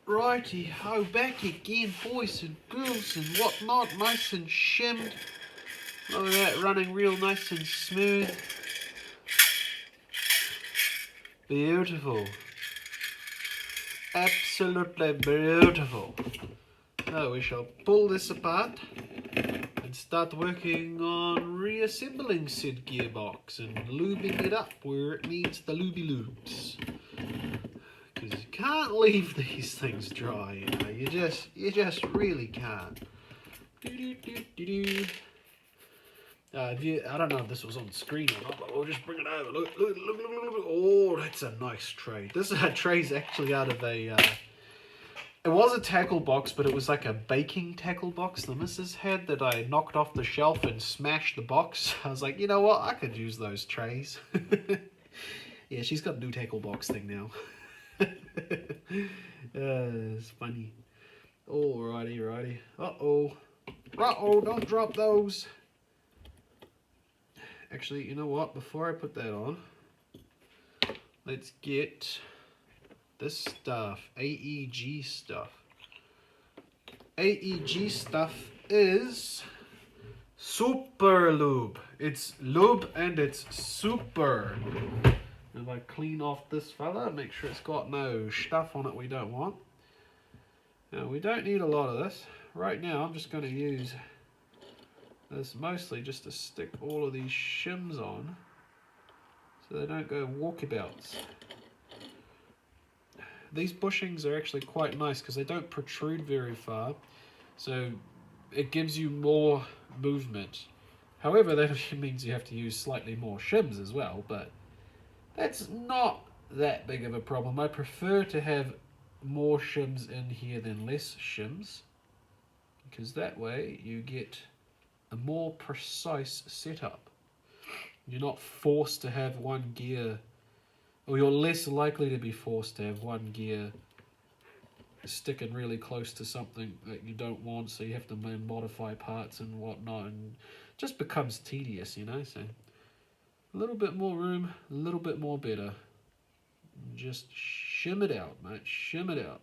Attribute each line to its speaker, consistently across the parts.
Speaker 1: Righty ho, back again, boys and girls and whatnot, nice and shimmed. Look at that, running real nice and smooth. Beautiful. Absolutely beautiful. So we shall pull this apart and start working on reassembling said gearbox and lubing it up where it needs the looby loops. Because you can't leave these things dry, you know. You just really can't. I don't know if this was on screen or not, but we'll just bring it over. Look. Oh, that's a nice tray. This tray's actually out of a... it was a tackle box, but it was like a baking tackle box the missus had that I knocked off the shelf and smashed the box. I was like, you know what? I could use those trays. Yeah, she's got a new tackle box thing now. It's funny. Alrighty. Uh-oh, don't drop those. Actually, you know what? Before I put that on, let's get this stuff. AEG stuff. AEG stuff is super lube. It's lube and it's super. If I clean off this fella, make sure it's got no stuff on it we don't want. Now, we don't need a lot of this. Right now, I'm just going to use this mostly just to stick all of these shims on so they don't go walkabouts. These bushings are actually quite nice because they don't protrude very far, so it gives you more movement. However, that means you have to use slightly more shims as well, but that's not that big of a problem. I prefer to have more shims in here than less shims, because that way you get a more precise setup. You're not forced to have one gear, or you're less likely to be forced to have one gear sticking really close to something that you don't want, so you have to modify parts and whatnot, and it just becomes tedious, you know. So a little bit more room, a little bit more better. Just shim it out, mate. Shim it out.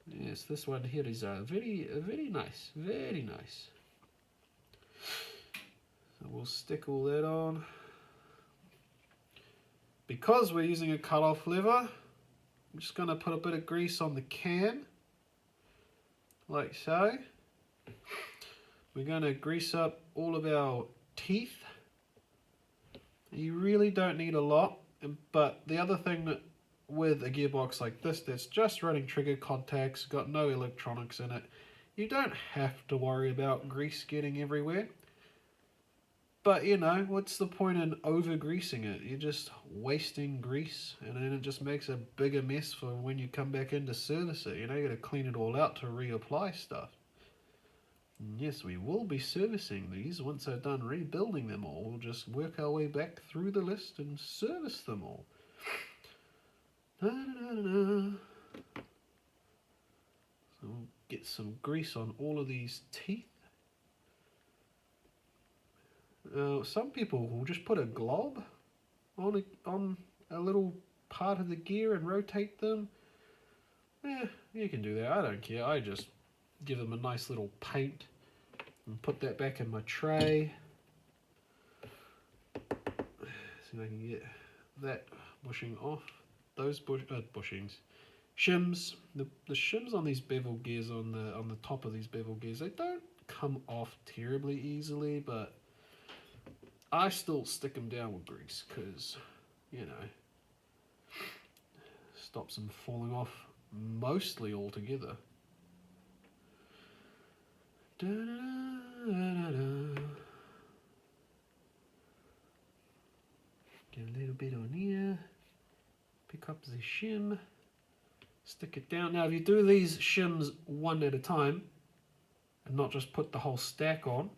Speaker 1: Yes, this one here is very nice. Very nice. So we'll stick all that on. Because we're using a cut-off lever, I'm just going to put a bit of grease on the can, like so. We're going to grease up all of our teeth. You really don't need a lot, but the other thing with a gearbox like this that's just running trigger contacts, got no electronics in it, you don't have to worry about grease getting everywhere. But, you know, what's the point in over-greasing it? You're just wasting grease, and then it just makes a bigger mess for when you come back in to service it. You know, you got to clean it all out to reapply stuff. And yes, we will be servicing these once I've done rebuilding them all. We'll just work our way back through the list and service them all. So we'll get some grease on all of these teeth. Some people will just put a glob on a little part of the gear and rotate them. Yeah, you can do that. I don't care. I just give them a nice little paint and put that back in my tray. See if I can get that bushing off. Those bushings. Shims. The shims on these bevel gears, on the top of these bevel gears, they don't come off terribly easily, but I still stick them down with grease because, you know, stops them falling off mostly altogether. Get a little bit on here. Pick up the shim. Stick it down. Now, if you do these shims one at a time and not just put the whole stack on,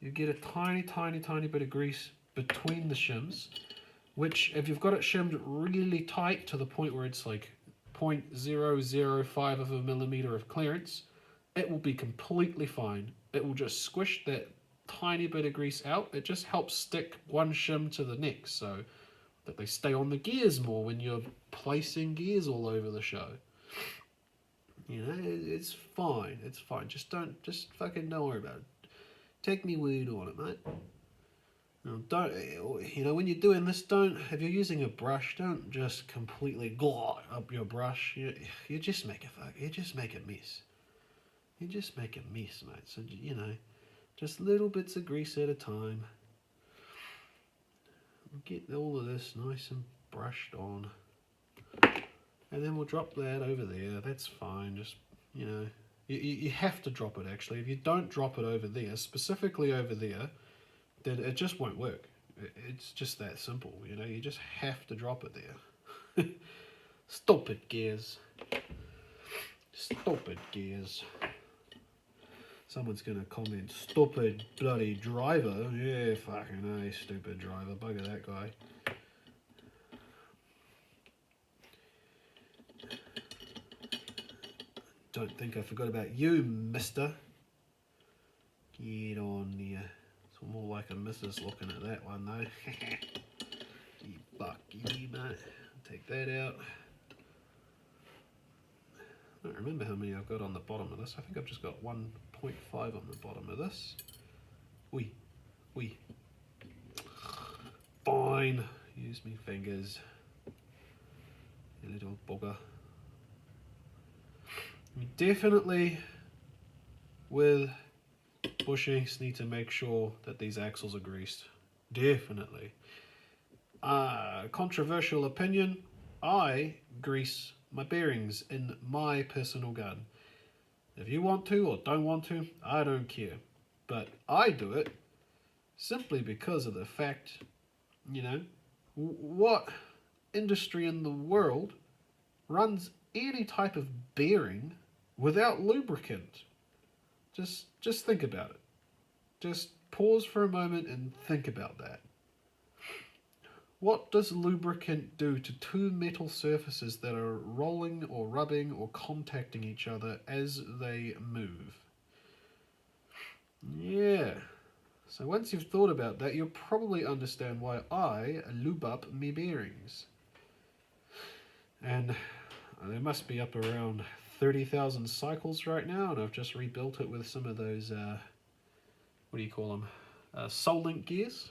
Speaker 1: you get a tiny bit of grease between the shims, which if you've got it shimmed really tight to the point where it's like 0.005 of a millimeter of clearance, it will be completely fine. It will just squish that tiny bit of grease out. It just helps stick one shim to the next so that they stay on the gears more when you're placing gears all over the show. You know, it's fine. It's fine. Just fucking don't worry about it. Take me word on it, mate. Don't, you know, when you're doing this, if you're using a brush, don't just completely glot up your brush. You just make you just make a mess. You just make a mess, mate. So, you know, just little bits of grease at a time. Get all of this nice and brushed on. And then we'll drop that over there. That's fine. Just, you know, you have to drop it actually. If you don't drop it over there, specifically over there, then it just won't work. It's just that simple, you know. You just have to drop it there. Stupid gears. Stupid gears. Someone's gonna comment, stupid bloody driver. Yeah, fucking A, stupid driver. Bugger that guy. Don't think I forgot about you, mister. Get on there. It's more like a missus looking at that one, though. You bucky, mate. Take that out. I don't remember how many I've got on the bottom of this. I think I've just got 1.5 on the bottom of this. Wee. Fine. Use me fingers. You little bugger. You definitely, with bushings, need to make sure that these axles are greased. Definitely. Controversial opinion, I grease my bearings in my personal gun. If you want to or don't want to, I don't care. But I do it simply because of the fact, you know, what industry in the world runs any type of bearing without lubricant? Just think about it. Just pause for a moment and think about that. What does lubricant do to two metal surfaces that are rolling or rubbing or contacting each other as they move? Yeah. So once you've thought about that, you'll probably understand why I lube up me bearings. And they must be up around 30,000 cycles right now, and I've just rebuilt it with some of those, what do you call them, Soul Link gears.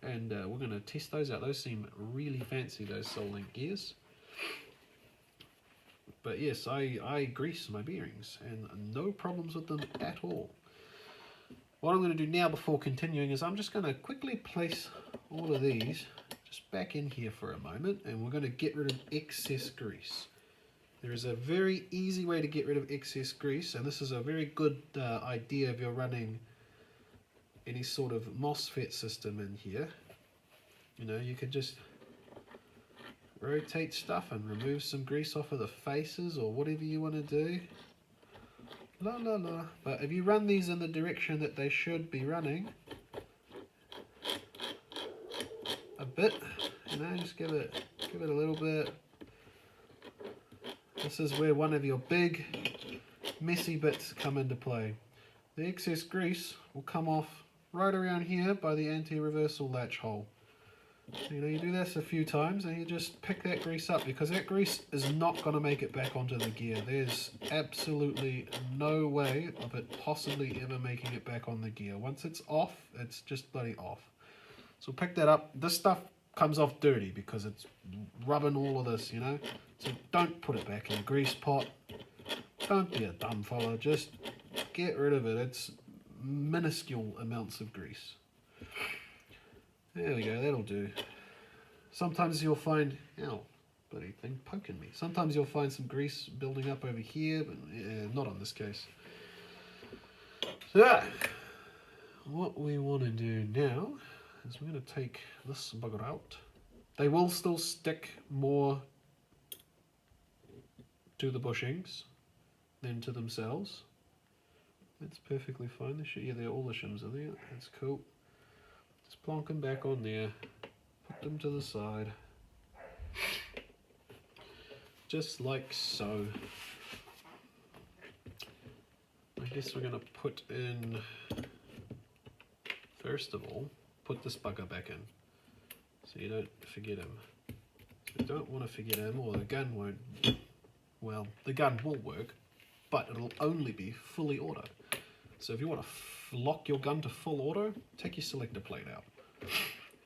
Speaker 1: And we're going to test those out. Those seem really fancy, those Soul Link gears. But yes, I grease my bearings, and no problems with them at all. What I'm going to do now before continuing is I'm just going to quickly place all of these just back in here for a moment, and we're going to get rid of excess grease. There is a very easy way to get rid of excess grease, and this is a very good idea if you're running any sort of MOSFET system in here. You know, you could just rotate stuff and remove some grease off of the faces or whatever you want to do. La la la. But if you run these in the direction that they should be running, a bit, you know, just give it a little bit. This is where one of your big messy bits come into play. The excess grease will come off right around here by the anti-reversal latch hole. You know, you do this a few times and you just pick that grease up, because that grease is not going to make it back onto the gear. There's absolutely no way of it possibly ever making it back on the gear. Once it's off, it's just bloody off. So pick that up. This stuff comes off dirty because it's rubbing all of this, you know. So don't put it back in the grease pot. Don't be a dumb fella. Just get rid of it. It's minuscule amounts of grease. There we go, that'll do. Sometimes you'll find, ow, bloody thing poking me. Sometimes you'll find some grease building up over here, but not on this case. So, what we want to do now is we're going to take this bugger out. They will still stick more to the bushings than to themselves. That's perfectly fine. Yeah, all the shims are there. That's cool. Just plonk them back on there. Put them to the side. Just like so. I guess we're going to put in, first of all, put this bugger back in, so you don't forget him. So you don't want to forget him, or the gun won't, well, the gun will work, but it'll only be fully auto. So if you want to lock your gun to full auto, take your selector plate out.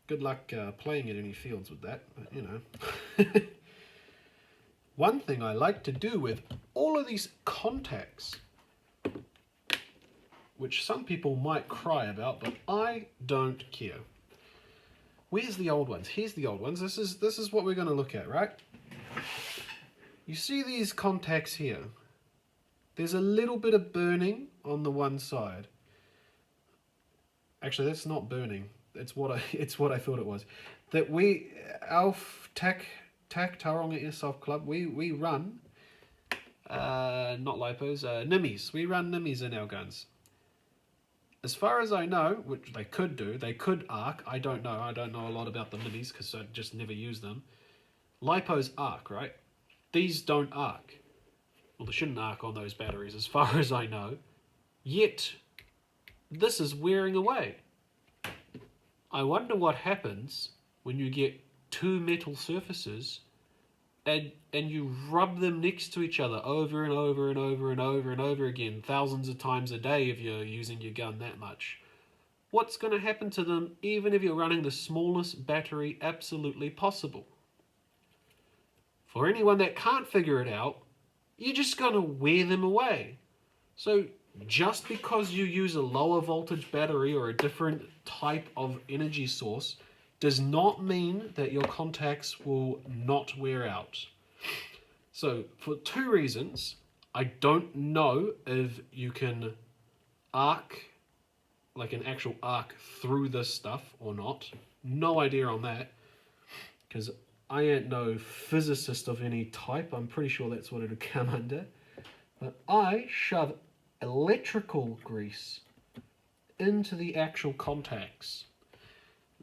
Speaker 1: Good luck playing in any fields with that, but you know. One thing I like to do with all of these contacts, which some people might cry about, but I don't care. Where's the old ones? Here's the old ones. This is what we're going to look at, right? You see these contacts here? There's a little bit of burning on the one side. Actually, that's not burning. It's what I thought it was. That our TAC Tauranga Airsoft Club, we run, not lipos, nimmies. We run nimmies in our guns. As far as I know, which they could do, they could arc. I don't know. I don't know a lot about the nimmies because I just never use them. Lipos arc, right? These don't arc. Well, they shouldn't arc on those batteries as far as I know. Yet, this is wearing away. I wonder what happens when you get two metal surfaces and you rub them next to each other over and over and over and over and over again, thousands of times a day if you're using your gun that much. What's going to happen to them even if you're running the smallest battery absolutely possible? For anyone that can't figure it out, you're just going to wear them away. So just because you use a lower voltage battery or a different type of energy source does not mean that your contacts will not wear out. So for two reasons, I don't know if you can arc, like an actual arc through this stuff or not. No idea on that, because I ain't no physicist of any type. I'm pretty sure that's what it'll come under. But I shove electrical grease into the actual contacts.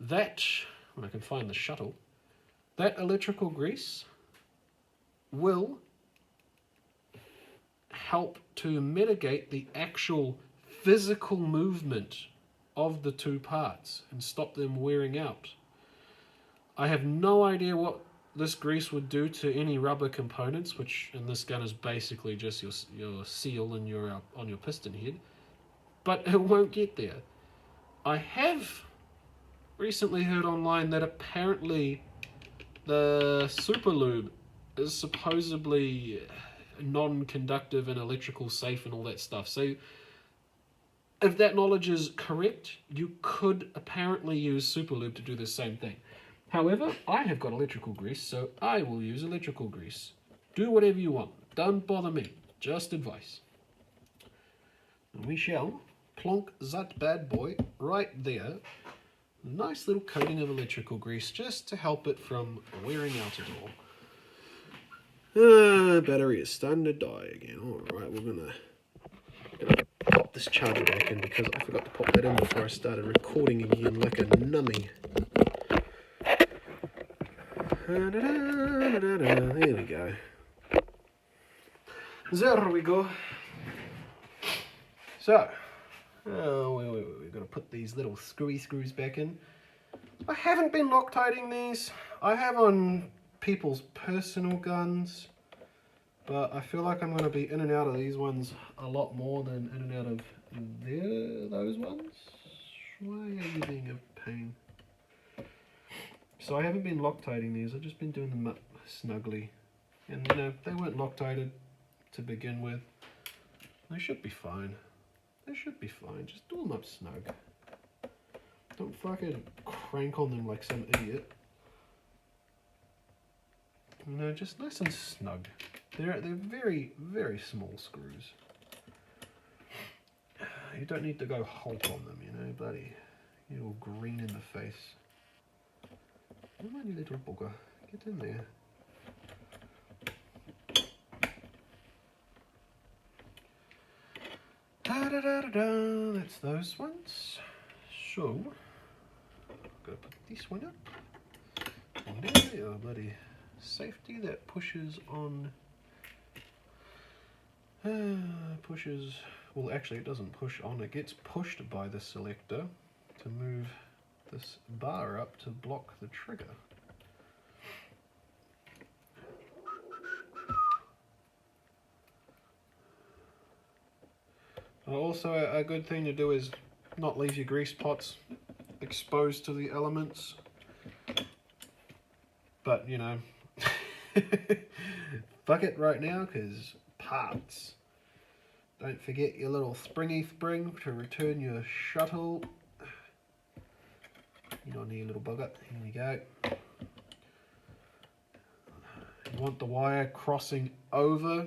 Speaker 1: That, when I can find the shuttle, that electrical grease will help to mitigate the actual physical movement of the two parts and stop them wearing out. I have no idea what this grease would do to any rubber components, which in this gun is basically just your seal and your on your piston head, but it won't get there. I have recently heard online that apparently the super lube is supposedly non-conductive and electrical safe and all that stuff. So if that knowledge is correct, you could apparently use super lube to do the same thing. However, I have got electrical grease, so I will use electrical grease. Do whatever you want. Don't bother me. Just advice. And we shall plonk that bad boy right there. Nice little coating of electrical grease just to help it from wearing out at all. Battery is starting to die again. Alright, we're gonna pop this charger back in because I forgot to pop that in before I started recording again like a nummy. There we go. There we go. So, we're going to put these little screws back in. I haven't been Loctiting these. I have on people's personal guns, but I feel like I'm going to be in and out of these ones a lot more than in and out of those ones. Why are you being a pain? So I haven't been Loctiting these, I've just been doing them up snugly. And you know, they weren't Loctited to begin with. They should be fine. They should be fine, just do them up snug. Don't fucking crank on them like some idiot. You know, just nice and snug. They're very, very small screws. You don't need to go Hulk on them, you know, buddy. You're all green in the face. Come on, you little bugger. Get in there. Da-da-da-da-da. That's those ones. So, I'm going to put this one up. And there we are, buddy. Safety that pushes on... pushes... Well, actually, it doesn't push on. It gets pushed by the selector to move this bar up to block the trigger. Also, a good thing to do is not leave your grease pots exposed to the elements. But, you know, fuck it right now, because parts. Don't forget your little springy spring to return your shuttle. You don't need a little bugger. Here we go. You want the wire crossing over,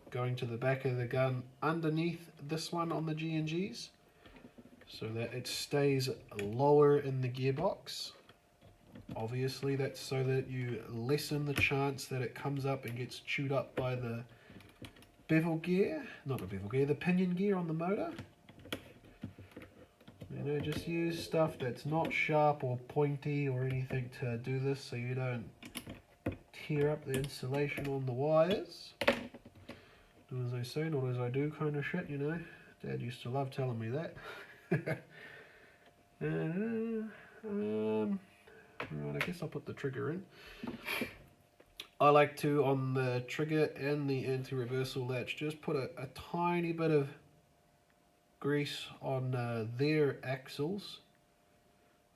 Speaker 1: going to the back of the gun underneath this one on the G&Gs, so that it stays lower in the gearbox. Obviously that's so that you lessen the chance that it comes up and gets chewed up by the bevel gear, not the bevel gear, the pinion gear on the motor. You know, just use stuff that's not sharp or pointy or anything to do this, so you don't tear up the insulation on the wires. Do as I say, not as I do kind of shit, you know. Dad used to love telling me that. Right, I guess I'll put the trigger in. I like to, on the trigger and the anti-reversal latch, just put a tiny bit of grease on their axles.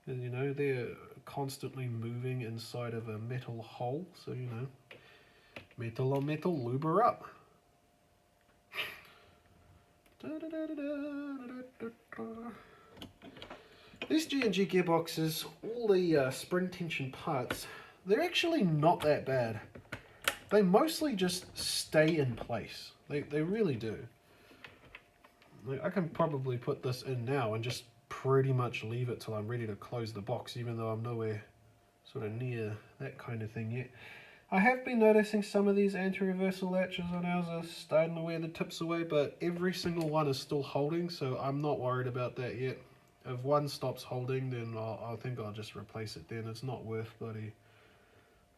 Speaker 1: And you know, they're constantly moving inside of a metal hole, so you know, metal on metal, lube her up. These G&G gearboxes, all the spring tension parts, they're actually not that bad. They mostly just stay in place. They really do. Like, I can probably put this in now and just pretty much leave it till I'm ready to close the box, even though I'm nowhere sort of near that kind of thing yet. I have been noticing some of these anti-reversal latches on ours are starting to wear the tips away, but every single one is still holding, so I'm not worried about that yet. If one stops holding, then I think I'll just replace it then. It's not worth bloody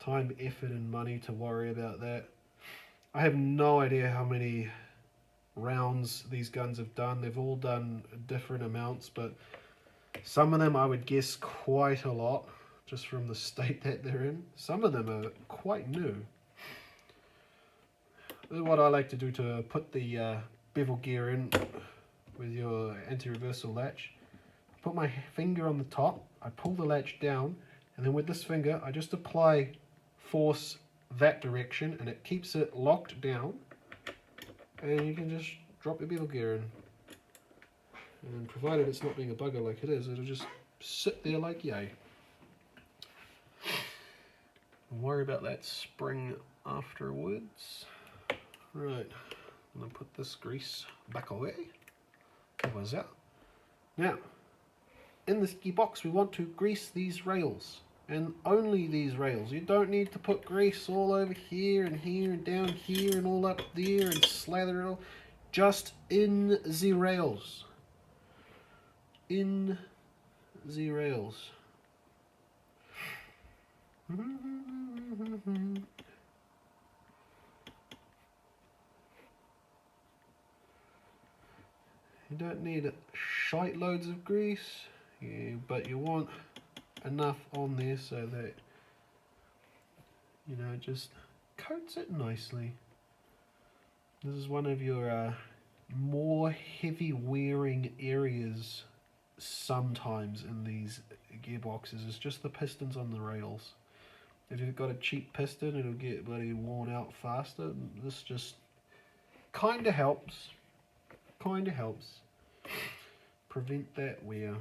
Speaker 1: time, effort and money to worry about that. I have no idea how many rounds these guns have done. They've all done different amounts, but some of them I would guess quite a lot, just from the state that they're in. Some of them are quite new. This is what I like to do to put the bevel gear in with your anti-reversal latch. Put my finger on the top, I pull the latch down, and then with this finger I just apply force that direction and it keeps it locked down, and you can just drop your bevel gear in. And provided it's not being a bugger like it is, it'll just sit there like yay. Don't worry about that spring afterwards. Right, I'm going to put this grease back away. What was that? Now, in this gearbox we want to grease these rails, and only these rails. You don't need to put grease all over here and down here and all up there and slather it all. Just in the rails. In the rails. You don't need shite loads of grease, but you want enough on there so that, you know, it just coats it nicely. This is one of your more heavy wearing areas sometimes in these gearboxes. It's just the pistons on the rails. If you've got a cheap piston, it'll get bloody worn out faster. This just kind of helps. Kind of helps prevent that wear.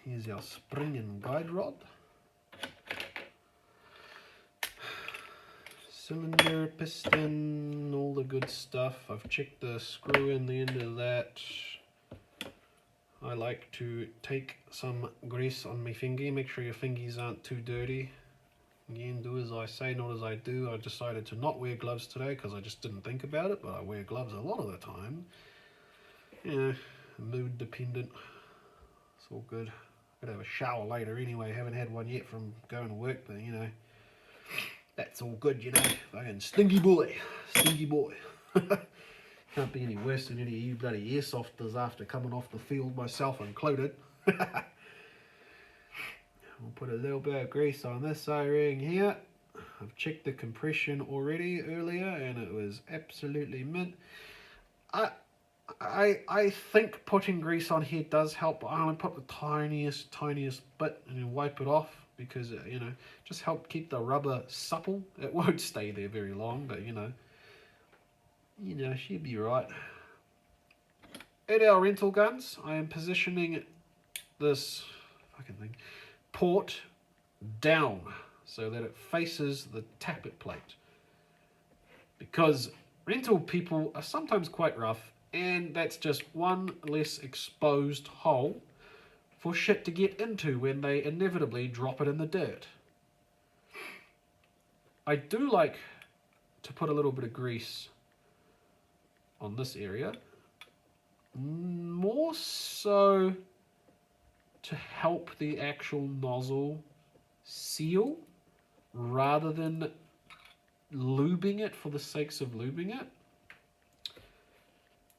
Speaker 1: Here's our spring and guide rod. Cylinder, piston, all the good stuff. I've checked the screw in the end of that. I like to take some grease on my finger. Make sure your fingers aren't too dirty. Again, do as I say, not as I do. I decided to not wear gloves today because I just didn't think about it, but I wear gloves a lot of the time. You know, mood dependent. It's all good. I'm gonna have a shower later anyway. Haven't had one yet from going to work, but you know, that's all good, you know. Fucking stinky boy. Stinky boy. Can't be any worse than any of you bloody airsofters after coming off the field, myself included. We'll put a little bit of grease on this O-ring here. I've checked the compression already earlier, and it was absolutely mint. I think putting grease on here does help. I only put the tiniest bit and wipe it off because just help keep the rubber supple. It won't stay there very long, but she'll be right. At our rental guns, I am positioning this fucking thing port down so that it faces the tappet plate, because rental people are sometimes quite rough, and that's just one less exposed hole for shit to get into when they inevitably drop it in the dirt. I do like to put a little bit of grease on this area, more so to help the actual nozzle seal rather than lubing it for the sakes of lubing it.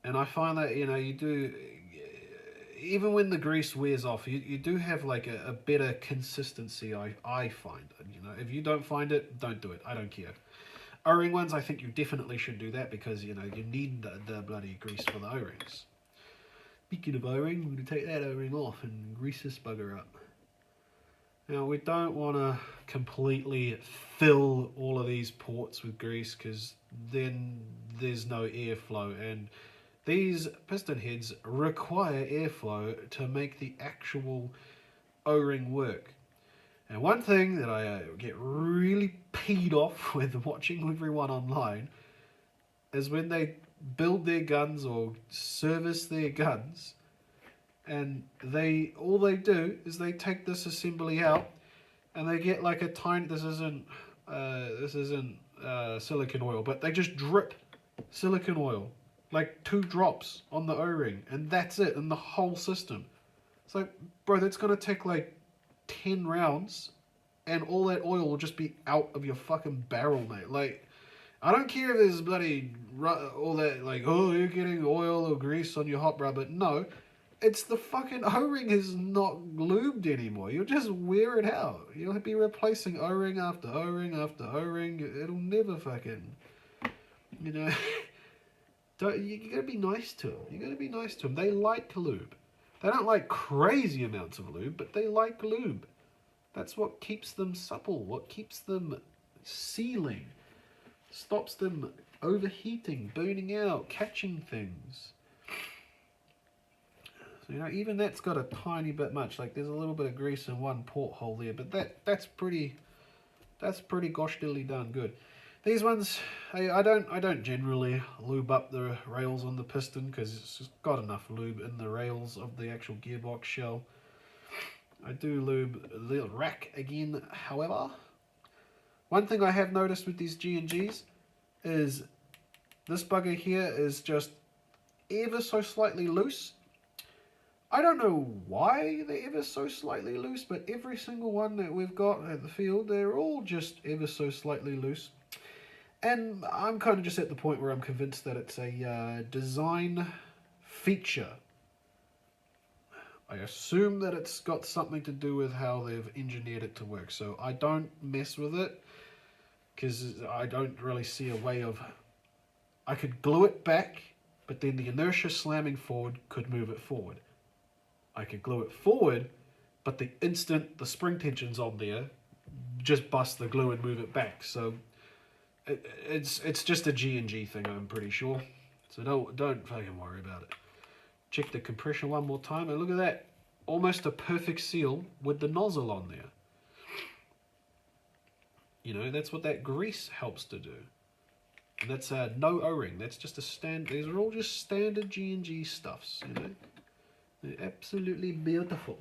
Speaker 1: And I find that you do, even when the grease wears off, you do have like a better consistency. I find, if you don't find it, don't do it. I don't care. O-ring ones, I think you definitely should do that because you need the bloody grease for the O-rings. Speaking of O-ring, we're going to take that O-ring off and grease this bugger up. Now, we don't want to completely fill all of these ports with grease because then there's no airflow, and these piston heads require airflow to make the actual O-ring work. And one thing that I get really peed off with watching everyone online is when they build their guns or service their guns, and all they do is they take this assembly out and they get like a tiny, this isn't silicone oil, but they just drip silicone oil, like 2 drops on the O-ring, and that's it in the whole system. It's like, bro, that's gonna take like 10 rounds and all that oil will just be out of your fucking barrel, mate. Like, I don't care if there's bloody all that, like, oh, you're getting oil or grease on your hot rubber. No, it's the fucking O-ring is not lubed anymore. You'll just wear it out. You'll be replacing O-ring after O-ring after O-ring. It'll never fucking, you gotta be nice to them. You gotta be nice to them. They like lube. They don't like crazy amounts of lube, but they like lube. That's what keeps them supple, what keeps them sealing, stops them overheating, burning out, catching things. So, even that's got a tiny bit much. Like, there's a little bit of grease in one porthole there, but that's pretty gosh diddly darn good. These ones, I don't generally lube up the rails on the piston because it's just got enough lube in the rails of the actual gearbox shell. I do lube the rack again, however. One thing I have noticed with these G&Gs is this bugger here is just ever so slightly loose. I don't know why they're ever so slightly loose, but every single one that we've got at the field, they're all just ever so slightly loose. And I'm kind of just at the point where I'm convinced that it's a design feature. I assume that it's got something to do with how they've engineered it to work. So I don't mess with it because I don't really see a way of... I could glue it back, but then the inertia slamming forward could move it forward. I could glue it forward, but the instant the spring tension's on there, just bust the glue and move it back. So it's just a G&G thing, I'm pretty sure. So don't fucking worry about it. Check the compression one more time, and look at that. Almost a perfect seal with the nozzle on there. That's what that grease helps to do. And that's no O-ring. That's just a stand. These are all just standard G&G stuffs, They're absolutely beautiful.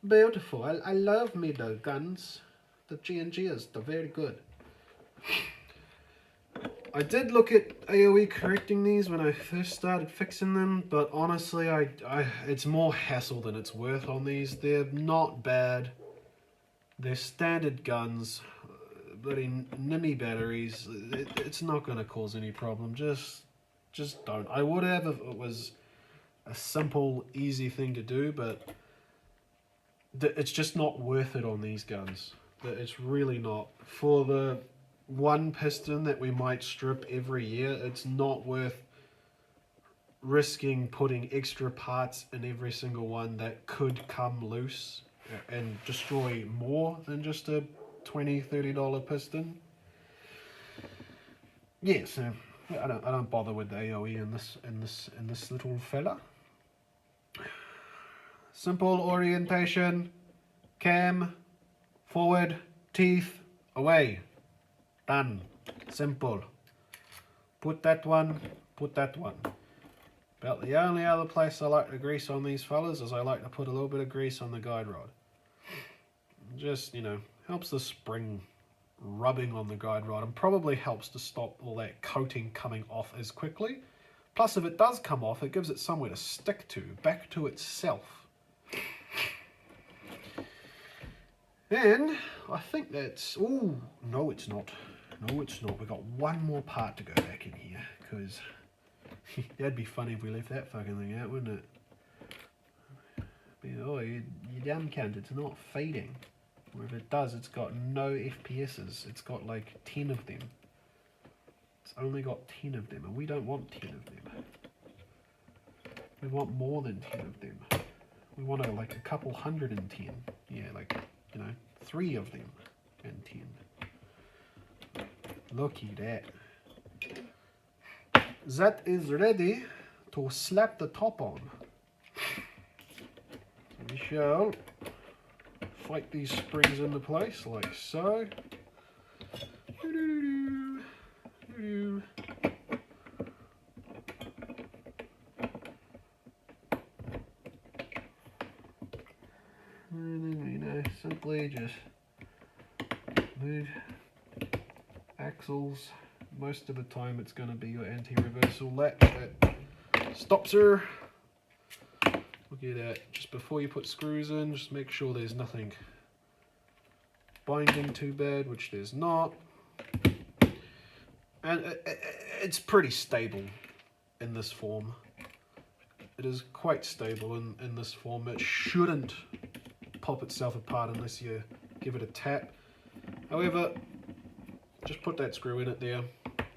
Speaker 1: Beautiful. I love me the guns. The G&Gs, they're very good. I did look at AOE correcting these when I first started fixing them, but honestly, it's more hassle than it's worth on these. They're not bad. They're standard guns, bloody NIMI batteries. It's not going to cause any problem. Just don't. I would have if it was a simple, easy thing to do, but it's just not worth it on these guns. It's really not. For the one piston that we might strip every year, it's not worth risking putting extra parts in every single one that could come loose and destroy more than just a $20-$30 piston. Yeah, so I don't bother with the AOE in this little fella. Simple orientation, cam, forward, teeth, away. Done. Simple. Put that one, put that one. About the only other place I like to grease on these fellas is I like to put a little bit of grease on the guide rod. Just, you know, helps the spring rubbing on the guide rod and probably helps to stop all that coating coming off as quickly. Plus, if it does come off, it gives it somewhere to stick to, back to itself. And I think that's... Oh, no it's not. No it's not. We've got one more part to go back in here, because that'd be funny if we left that fucking thing out, wouldn't it? Oh, you damn cunt, it's not fading. Or if it does, it's got no FPSs. It's got like 10 of them. It's only got 10 of them, and we don't want 10 of them. We want more than 10 of them. We want like a couple 110. Yeah, like, you know, 3 of them and 10. Looky that. That is ready to slap the top on. We shall fight these springs into place like so. And then, you know, simply just move axles. Most of the time it's going to be your anti-reversal latch that stops her. Look at that. Just before you put screws in, just make sure there's nothing binding too bad, which there's not. And it's pretty stable in this form. It is quite stable in this form. It shouldn't pop itself apart unless you give it a tap. However, just put that screw in it there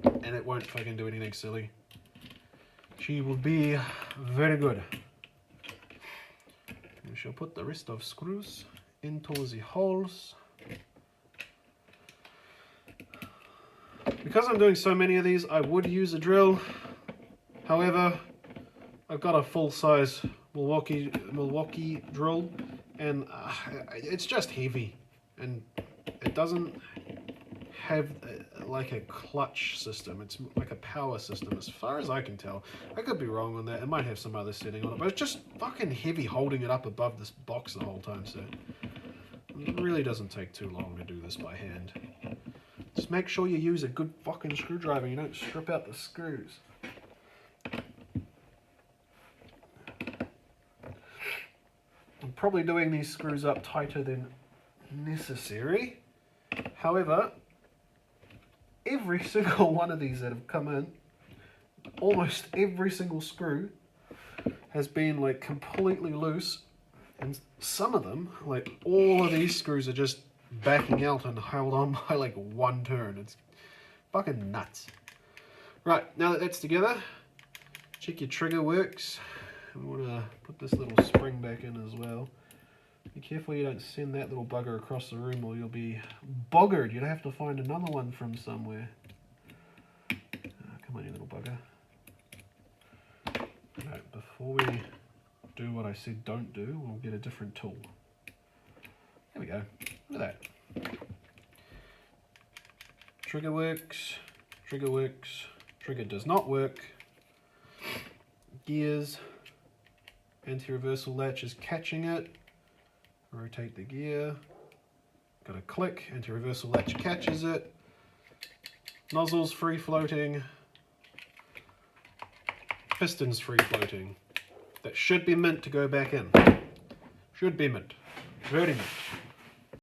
Speaker 1: and it won't fucking do anything silly. She will be very good. We shall put the rest of screws into the holes. Because I'm doing so many of these, I would use a drill. However, I've got a full-size Milwaukee drill, and it's just heavy, and it doesn't have like a clutch system. It's like a power system as far as I can tell. I could be wrong on that. It might have some other setting on it, but it's just fucking heavy holding it up above this box the whole time, so it really doesn't take too long to do this by hand. Just make sure you use a good fucking screwdriver. You don't strip out the screws. I'm probably doing these screws up tighter than necessary. However, every single one of these that have come in, almost every single screw has been like completely loose, and some of them, like all of these screws, are just backing out and held on by like one turn. It's fucking nuts. Right, now that that's together, check your trigger works. We want to put this little spring back in as well. Be careful you don't send that little bugger across the room or you'll be boggered. You'll have to find another one from somewhere. Come on, you little bugger. Right, before we do what I said don't do, we'll get a different tool. There we go. Look at that. Trigger works, trigger works, trigger does not work. Gears, anti-reversal latch is catching it. Rotate the gear. Got a click, anti-reversal latch catches it. Nozzle's free floating. Piston's free floating. That should be meant to go back in. Should be mint. Very mint.